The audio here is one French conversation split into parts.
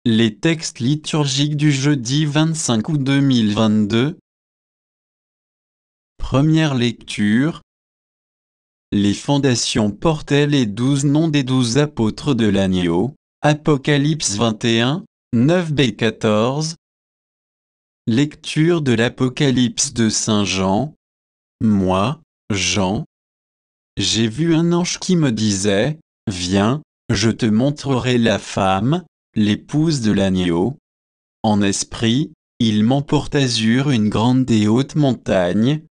Les textes liturgiques du jeudi 25 août 2022. Première lecture. Les fondations portaient les 12 noms des 12 apôtres de l'agneau. Apocalypse 21, 9b-14. Lecture de l'Apocalypse de Saint Jean. Moi, Jean, j'ai vu un ange qui me disait, « Viens, je te montrerai la femme, l'épouse de l'agneau. » En esprit, il m'emporta sur une grande et haute montagne.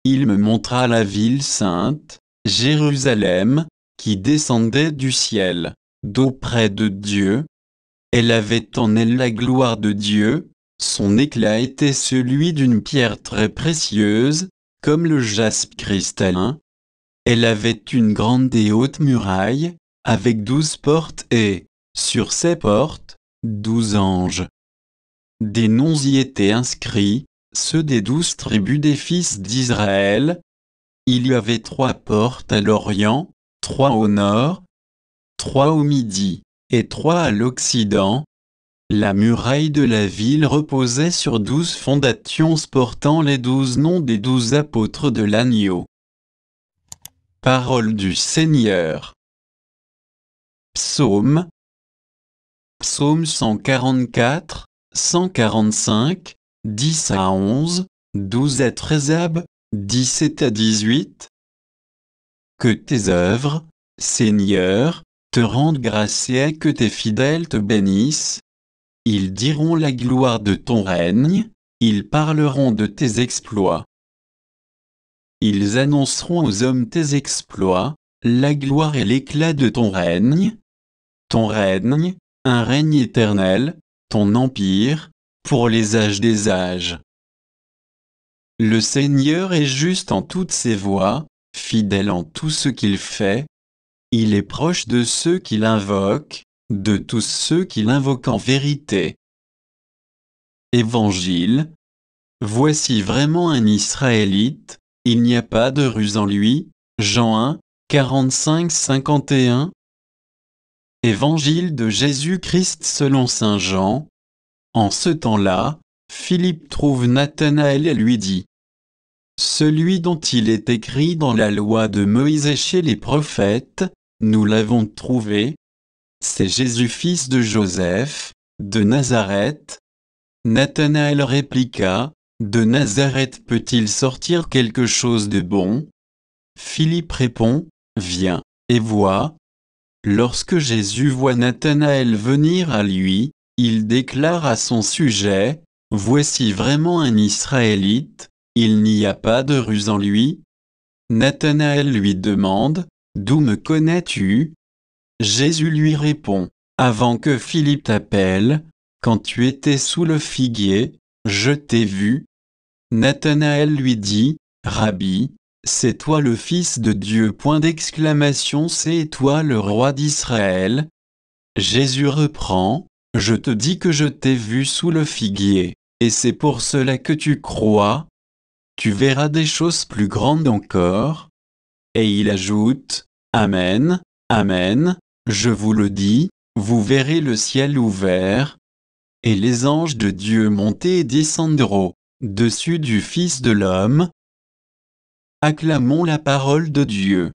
Il me montra la ville sainte, Jérusalem, qui descendait du ciel, d'auprès de Dieu. Elle avait en elle la gloire de Dieu, son éclat était celui d'une pierre très précieuse, comme le jaspe cristallin. Elle avait une grande et haute muraille, avec 12 portes et, sur ces portes, 12 anges. Des noms y étaient inscrits, ceux des 12 tribus des fils d'Israël. Il y avait 3 portes à l'Orient, 3 au nord, 3 au midi, et 3 à l'Occident. La muraille de la ville reposait sur 12 fondations portant les 12 noms des 12 apôtres de l'agneau. Parole du Seigneur. Psaume. Psaume 144, 145, 10 à 11, 12 à 13 ab, 17 à 18. Que tes œuvres, Seigneur, te rendent grâce et que tes fidèles te bénissent. Ils diront la gloire de ton règne, ils parleront de tes exploits. Ils annonceront aux hommes tes exploits, la gloire et l'éclat de ton règne. Ton règne, un règne éternel, ton empire, pour les âges des âges. Le Seigneur est juste en toutes ses voies, fidèle en tout ce qu'il fait. Il est proche de ceux qui l'invoquent, de tous ceux qui l'invoquent en vérité. Évangile. Voici vraiment un Israélite, il n'y a pas de ruse en lui. Jean 1, 45-51. Évangile de Jésus-Christ selon saint Jean. En ce temps-là, Philippe trouve Nathanaël et lui dit, « Celui dont il est écrit dans la loi de Moïse et chez les prophètes, nous l'avons trouvé. C'est Jésus fils de Joseph, de Nazareth. » Nathanaël répliqua, « De Nazareth peut-il sortir quelque chose de bon ?» Philippe répond, « Viens, et vois. » Lorsque Jésus voit Nathanaël venir à lui, il déclare à son sujet, « Voici vraiment un Israélite, il n'y a pas de ruse en lui. » Nathanaël lui demande, « D'où me connais-tu » Jésus lui répond, « Avant que Philippe t'appelle, quand tu étais sous le figuier, je t'ai vu. » Nathanaël lui dit, « Rabbi, c'est toi le Fils de Dieu ! » C'est toi le roi d'Israël. Jésus reprend, « Je te dis que je t'ai vu sous le figuier, et c'est pour cela que tu crois. Tu verras des choses plus grandes encore. » Et il ajoute, « Amen, Amen, je vous le dis, vous verrez le ciel ouvert, et les anges de Dieu monter et descendre au-dessus du Fils de l'homme. » Acclamons la parole de Dieu.